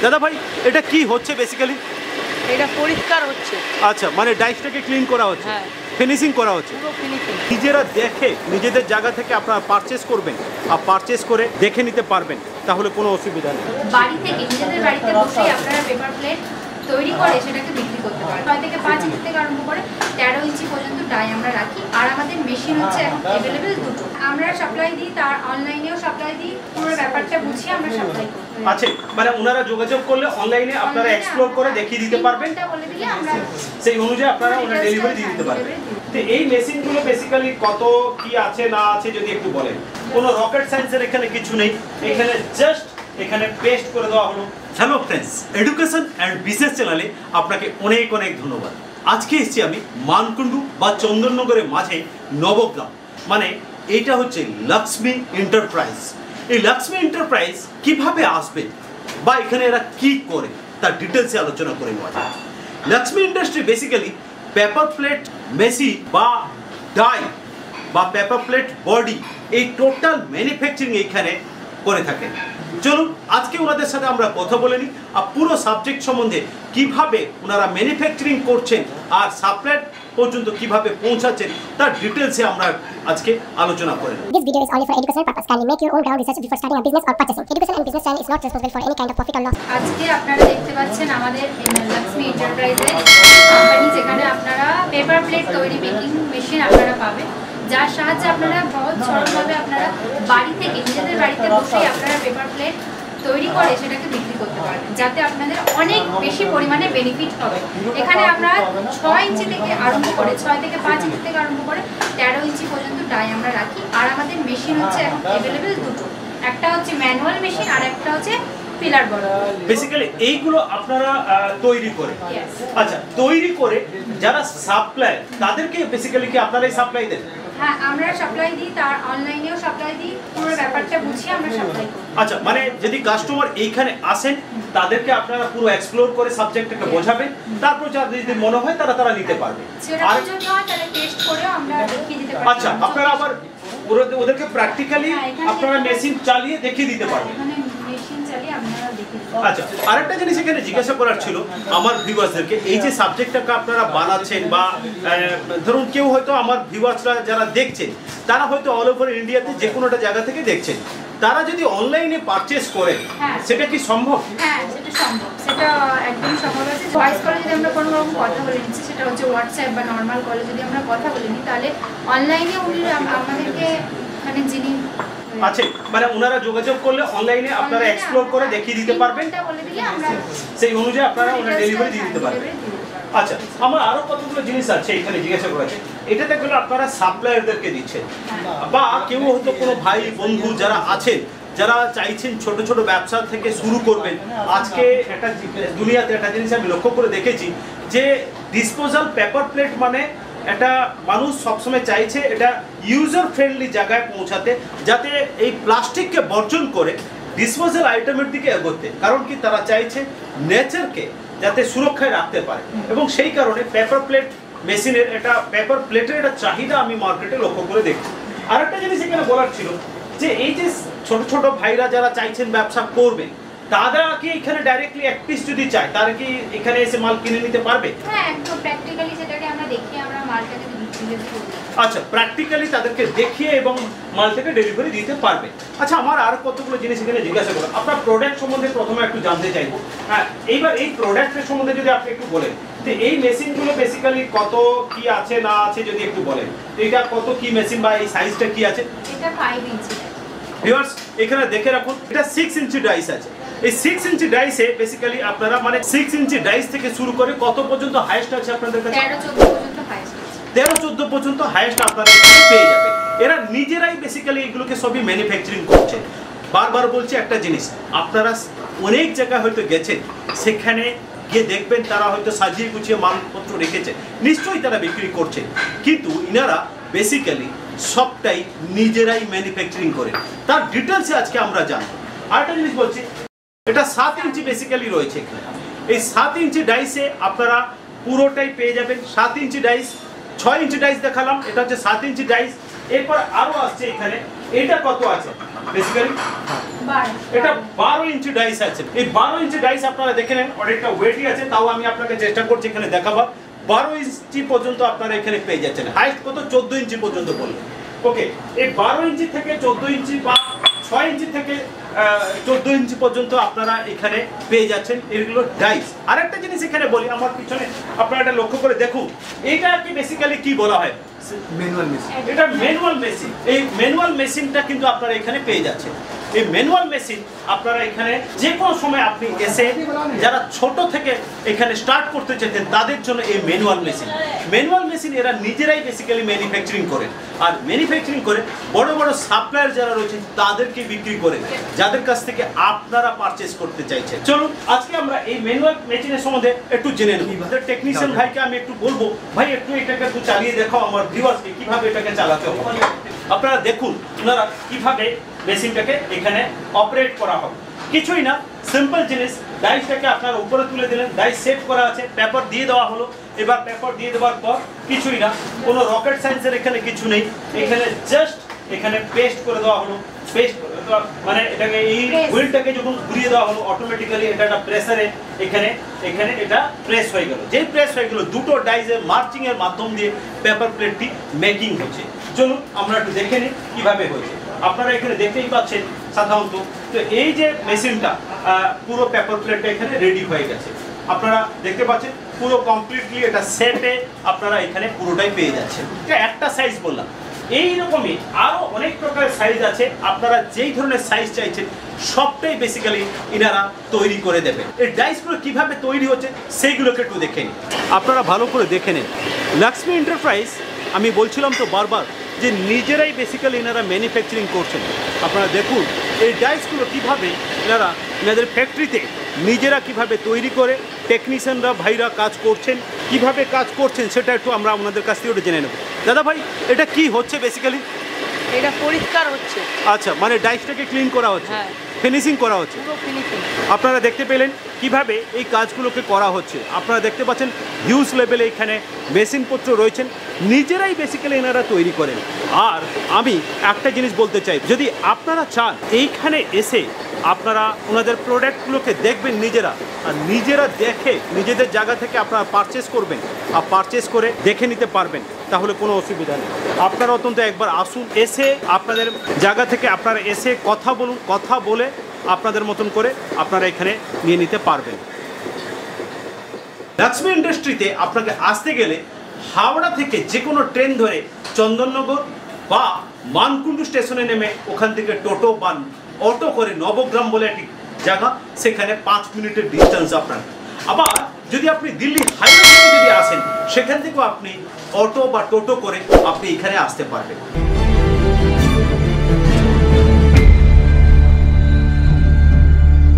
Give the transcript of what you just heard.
দাদা ভাই এটা কি হচ্ছে বেসিক্যালি? এটা পরিষ্কার হচ্ছে। আচ্ছা, মানে ডাইসটাকে ক্লিন করা হচ্ছে, হ্যাঁ, ফিনিশিং করা হচ্ছে। পুরো ফিনিশিং। নিজেরা দেখে নিজেদের জায়গা থেকে আপনারা পারচেস করবেন, আর পারচেস করে দেখে নিতে পারবেন, তাহলে কোনো অসুবিধা নেই। বাড়ি থেকে নিজেদের বাড়িতে বসেই আপনারা পেপার প্লেট তৈরি করে সেটাকে বিক্রি করতে পারেন। 6 থেকে 5 ইঞ্চি থেকে আরম্ভ করে 13 ইঞ্চি পর্যন্ত ডাই আমরা রাখি। আর আমাদের মেশিন হচ্ছে এখন অ্যাভেলেবেল দুটো। আমরা সাপ্লাই দিই, তার অনলাইনেও সাপ্লাই দিই। পুরো ব্যাপারটা বুঝিয়ে আমরা সাপ্লাই করি। আচ্ছা, মানে ওনারা যোগাযোগ করলে অনলাইনে আপনারা এক্সপ্লোর করে দেখিয়ে দিতে পারবেন, বলে দিলে আমরা সেই অনুযায়ী আপনারা ওনারা ডেলিভারি দিয়ে দিতে পারবেন। তো এই মেশিনগুলো বেসিক্যালি কত কি আছে না আছে যদি একটু বলেন। কোনো রকেট সায়েন্সের এখানে কিছু নেই, এখানে জাস্ট এখানে পেস্ট করে দেওয়া হলো। Hello friends, education and business চ্যানেলে আপনাকে অনেক অনেক ধন্যবাদ। আজকে এসেছি আমি মানকুণ্ডু বা চন্দননগরের মাঝে নবগ্রাম, মানে এইটা হচ্ছে লক্ষ্মী এন্টারপ্রাইজ। এই লক্ষ্মী এন্টারপ্রাইজ কিভাবে আসবে বা এখানে এরা কি করে তার ডিটেলসে আলোচনা করে নেওয়া যায়। Lakshmi industry basically paper plate machine বা ডাই বা পেপার প্লেট বডি, এই টোটাল ম্যানুফ্যাকচারিং এইখানে করে থাকেন। চলুন আজকে ওনাদের সাথে আমরা কথা বলে নিই, আর পুরো সাবজেক্ট সম্বন্ধে কিভাবে ওনারা ম্যানুফ্যাকচারিং করছেন আর সাপ্লাই পর্যন্ত কিভাবে পৌঁছাচ্ছেন তার ডিটেলসে আমরা আজকে আলোচনা করে নেব। This video is only for educational purpose. Kindly make your own ground research before starting a business or purchasing. Education and business channel is not responsible for any kind of profit or loss. আজকে আপনারা দেখতে পাচ্ছেন আমাদের লক্ষ্মী এন্টারপ্রাইজের company, যেখানে আপনারা paper plate তৈরি making machine আপনারা পাবেন, যার সাহায্যে আপনারা সহজ সরলভাবে আপনারা বাড়ি থেকে নিজেদের বাড়িতে বসেই আপনারা পেপার প্লেট তৈরি করে সেটাকে বিক্রি করতে পারবেন, যাতে আপনাদের অনেক বেশি পরিমাণে বেনিফিট হবে। এখানে আমরা 6 ইঞ্চি থেকে আরম্ভ করে 6 থেকে 5 ইঞ্চি থেকে আরম্ভ করে 13 ইঞ্চি পর্যন্ত ডাই আমরা রাখি। আর আমাদের মেশিন হচ্ছে এখন অ্যাভেলেবেল দুটো, একটা হচ্ছে ম্যানুয়াল মেশিন আর একটা হচ্ছে পিলার বড়। বেসিক্যালি এইগুলো আপনারা তৈরি করে, আচ্ছা তৈরি করে যারা সাপ্লাই তাদেরকে বেসিক্যালি কি আপনারাই সাপ্লাই দেন? হ্যাঁ, আমরা সাপ্লাই দিই, তার অনলাইনেও সাপ্লাই দিই। পুরো ব্যাপারটা বুঝিয়ে আমরা সাপ্লাই করি। আচ্ছা, মানে যদি কাস্টমার এইখানে আসেন তাদেরকে আপনারা পুরো এক্সপ্লোর করে সাবজেক্টটাকে বোঝাবেন, তারপর যদি মনে হয় তারা নিতে পারবে। আর যদি হয় তাহলে টেস্ট করেও আমরা দেখিয়ে দিতে পারি। আচ্ছা, আপনারা আবার ওদেরকে প্র্যাকটিক্যালি আপনারা মেশিন চালিয়ে দেখিয়ে দিতে পারবেন। আচ্ছা, আরেকটা জিনিস এখানে জিজ্ঞাসা করার ছিল আমার ভিউয়ার্সদেরকে, এই যে সাবজেক্টটাকে আপনারা বানাচ্ছেন বা ধরুন কেউ হয়তো আমার ভিউয়ার্সরা যারা দেখছেন তারা হয়তো অল ওভার ইন্ডিয়াতে যে কোনো একটা জায়গা থেকে দেখছেন, তারা যদি অনলাইনে পারচেস করেন সেটা কি সম্ভব? হ্যাঁ, সেটা সম্ভব, সেটা একদম সম্ভব আছে। ভয়েস কলে যদি আমরা কোনো রকম কথা বলে নিচ্ছি, সেটা হচ্ছে হোয়াটসঅ্যাপ বা নর্মাল কলে যদি আমরা কথা বলে নিই, তাহলে অনলাইনে উনি আমাদেরকে মানে যিনি আছে, মানে ওনারা যোগাযোগ করলে অনলাইনে আপনারা এক্সপ্লোর করে দেখিয়ে দিতে পারবেন, বলে দিলে আমরা সেই অনুযায়ী আপনারা ওনারা ডেলিভারি দিয়ে দিতে পারবেন। আচ্ছা, আমার আরো কতগুলো জিনিস আছে এখানে জিজ্ঞাসা করেছে। এটাতে গেলে আপনারা সাপ্লায়ারদেরকে দিচ্ছেন, বা কেউ হয়তো কোনো ভাই বন্ধু যারা আছেন যারা চাইছেন ছোট ছোট ব্যবসা থেকে শুরু করবেন। আজকে একটা দুনিয়াতে একটা জিনিস আমি লক্ষ্য করে দেখেছি যে ডিসপোজাল পেপার প্লেট মানে এটা মানুষ সবসময় চাইছে এটা ইউজার ফ্রেন্ডলি জায়গায় পৌঁছাতে, যাতে এই প্লাস্টিককে বর্জন করে ডিসপোজাল আইটেমের দিকে এগোতে। কারণ কি, তারা চাইছে নেচারকে যাতে সুরক্ষায় রাখতে পারে, এবং সেই কারণে পেপার প্লেট মেশিনের এটা পেপার প্লেটের একটা চাহিদা আমি মার্কেটে লক্ষ্য করে দেখছি। আরেকটা জিনিস এখানে বলার ছিল যে এই যে ছোট ছোট ভাইরা যারা চাইছেন ব্যবসা করবে, তারা কি এখানে ডাইরেক্টলি এক পিস যদি চায় তারা কি এখানে এসে মাল কিনে নিতে পারবে? হ্যাঁ, একদম প্র্যাকটিক্যালি সেটাকে আমরা দেখিয়ে আমরা মালটাকে ডেলিভারি করি। আচ্ছা, প্র্যাকটিক্যালি তাদেরকে দেখিয়ে এবং মালটাকে ডেলিভারি দিতে পারবে। আচ্ছা, আমার আর কতগুলো জিনিস এখানে জিজ্ঞাসা করো। আপনার প্রোডাক্ট সম্বন্ধে প্রথমে একটু জানতে চাইবো। হ্যাঁ, এইবার এই প্রোডাক্টের সম্বন্ধে যদি আপনি একটু বলেন, যে এই মেশিনগুলো বেসিক্যালি কত কি আছে না আছে যদি একটু বলেন। এটা কত কি মেশিন বা এই সাইজটা কি আছে? এটা 5 ইঞ্চি। ভিউয়ার্স এখানে দেখে রাখুন, এটা 6 ইঞ্চি ডাইস আছে। এই 6 ইঞ্চি ডাইসে বেসিক্যালি আপনারা মানে 6 ইঞ্চি ডাইস থেকে শুরু করে কত পর্যন্ত হাইয়েস্ট আছে আপনাদের কাছে? 13-14 পর্যন্ত হাইয়েস্ট আছে। 13-14 পর্যন্ত হাইয়েস্ট আপনারা পেয়ে যাবে। এরা নিজেরাই বেসিক্যালি এগুলোকে সবই ম্যানুফ্যাকচারিং করছে। বারবার বলছি একটা জিনিস, আপনারা অনেক জায়গায় হয়তো গেছেন, সেখানে গিয়ে দেখবেন তারা হয়তো সাজিয়ে গুছিয়ে মালপত্র রেখেছে, নিশ্চয়ই তারা বিক্রি করছে, কিন্তু ইনারা বেসিক্যালি সবটাই নিজেরাই ম্যানুফ্যাকচারিং করে। তার ডিটেলসে আজকে আমরা জানবো। আরেকটা জিনিস বলছি, এটা 7 ইঞ্চি বেসিক্যালি রয়েছে এখানে। এই 7 ইঞ্চি ডাইসে আপনারা পুরোটাই পেয়ে যাবেন। 7 ইঞ্চি ডাইস, 6 ইঞ্চি ডাইস দেখালাম, এটা হচ্ছে 7 ইঞ্চি ডাইস। এরপর আরও আসছে এখানে, এটা কত আছে বেসিক্যালি এটা 12 ইঞ্চি ডাইস আছে। এই 12 ইঞ্চি ডাইস আপনারা দেখে নেন, অনেকটা ওয়েটই আছে, তাও আমি আপনাকে চেষ্টা করছি এখানে দেখাবার। 12 ইঞ্চি পর্যন্ত আপনারা এখানে পেয়ে যাচ্ছেন, হাইস্ট কত 14 ইঞ্চি পর্যন্ত বললেন। ওকে, এই 12 ইঞ্চি থেকে 14 ইঞ্চি বা 6 ইঞ্চি থেকে 14 ইঞ্চি পর্যন্ত আপনারা এখানে পেয়ে যাচ্ছেন এগুলো ডাইস। আরেকটা জিনিস এখানে বলি, আমার পিছনে আপনারা এটা লক্ষ্য করে দেখুন, এইটা কি বেসিক্যালি কি বলা হয়? Manual machine. এটা ম্যানুয়াল মেশিন। এই ম্যানুয়াল মেশিনটা কিন্তু আপনারা এখানে পেয়ে যাচ্ছেন। এই ম্যানুয়াল মেশিন আপনারা এখানে যে কোনো সময় আপনি এসে, যারা ছোট থেকে এখানে স্টার্ট করতে চাইছেন তাদের জন্য এই ম্যানুয়াল মেশিন এরা নিজেরাই বেসিক্যালি ম্যানুফ্যাকচারিং করেন, আর ম্যানুফ্যাকচারিং করে বড় বড় সাপ্লায়ার যারা রয়েছেন তাদেরকে বিক্রি করে, যাদের কাছ থেকে আপনারা পারচেজ করতে চাইছেন। চলুন আজকে আমরা এই ম্যানুয়াল মেশিনের সম্বন্ধে একটু জেনে নেব। টেকনিশিয়ান ভাইকে আমি একটু বলবো, ভাই একটু এটাকে একটু চালিয়ে দেখাও আমার ভিউয়ার্সকে কিভাবে এটাকে চালাতে হবে। আপনারা দেখুন ওনারা কিভাবে মেশিনটাকে এখানে অপারেট করা হবে। কিছুই না, সিম্পল জিনিস, ডাইসটাকে আপনারা উপরে তুলে দিলেন, ডাইস সেট করা আছে, পেপার দিয়ে দেওয়া হলো। এবার পেপার দিয়ে দেওয়ার পর কিছুই না, কোনো রকেট সায়েন্সের এখানে কিছু নেই, এখানে জাস্ট এখানে পেস্ট করে দেওয়া হলো। পেস্ট মানে এটাকে এই হুইলটাকে যখন ঘুরিয়ে দেওয়া হলো অটোমেটিক্যালি এটা একটা প্রেসারে এখানে এটা প্রেস হয়ে গেল। যেই প্রেস হয়ে গেল দুটো ডাইসের মার্চিং এর মাধ্যম দিয়ে পেপার প্লেটটি মেকিং হচ্ছে। চলুন আমরা একটু দেখে নিই কিভাবে হয়েছে। আপনারা এখানে দেখতেই পাচ্ছেন সাধারণত, তো এই যে মেশিনটা পুরো পেপার প্লেটটা এখানে রেডি হয়ে গেছে। আপনারা দেখতে পাচ্ছেন পুরো কমপ্লিটলি এটা সেটে আপনারা এখানে পুরোটাই পেয়ে যাচ্ছেন। এটা একটা সাইজ বললাম, এইরকমই আরো অনেক প্রকারের সাইজ আছে। আপনারা যেই ধরনের সাইজ চাইছেন সবটাই বেসিক্যালি ইনারা তৈরি করে দেবে। এই ডাইসগুলো কিভাবে তৈরি হচ্ছে সেইগুলোকে একটু দেখে নিন, আপনারা ভালো করে দেখে নিন। লাক্সমি এন্টারপ্রাইজ, আমি বলছিলাম তো বারবার যে নিজেরাই বেসিক্যালি এনারা ম্যানুফ্যাকচারিং করছেন। আপনারা দেখুন এই ডাইসগুলো কীভাবে এনারা এনাদের ফ্যাক্টরিতে নিজেরা কিভাবে তৈরি করে, টেকনিশিয়ানরা ভাইরা কাজ করছেন, কিভাবে কাজ করছেন সেটা একটু আমরা আপনাদের কাছ থেকে ওটা জেনে নেব। দাদা ভাই, এটা কি হচ্ছে বেসিক্যালি? এটা পরিষ্কার হচ্ছে। আচ্ছা, মানে ডাইসটাকে ক্লিন করা হচ্ছে, ফিনিশিং করা হচ্ছে। পুরো ফিনিশিং আপনারা দেখতে পেলেন কিভাবে এই কাজগুলোকে করা হচ্ছে। আপনারা দেখতে পাচ্ছেন হিউজ লেভেলে এখানে মেশিনপত্র রয়েছেন, নিজেরাই বেসিক্যালি এনারা তৈরি করেন। আর আমি একটা জিনিস বলতে চাই, যদি আপনারা চান এইখানে এসে আপনারা ওনাদের প্রোডাক্টগুলোকে দেখবেন নিজেরা, আর নিজেরা দেখে নিজেদের জায়গা থেকে আপনারা পারচেস করবেন, আর পারচেস করে দেখে নিতে পারবেন, তাহলে কোনো অসুবিধা নেই। আপনারা অত্যন্ত একবার আসুন, এসে আপনাদের জায়গা থেকে আপনারা এসে কথা বলুন, কথা বলে আপনাদের মতন করে আপনারা এখানে নিয়ে নিতে পারবেন। লাক্সমি ইন্ডাস্ট্রিতে আপনাকে আসতে গেলে হাওড়া থেকে যে কোনো ট্রেন ধরে চন্দননগর বা মানকুণ্ডু স্টেশনে নেমে ওখান থেকে টোটো বা অটো করে নবগ্রাম বলে একটি জায়গা, সেখানে 5 মিনিটের ডিস্টেন্স আপনার। আবার যদি আপনি দিল্লি হাইওয়ে থেকে যদি আসেন, সেখান থেকেও আপনি অটো বা টোটো করে আপনি এখানে আসতে পারবেন।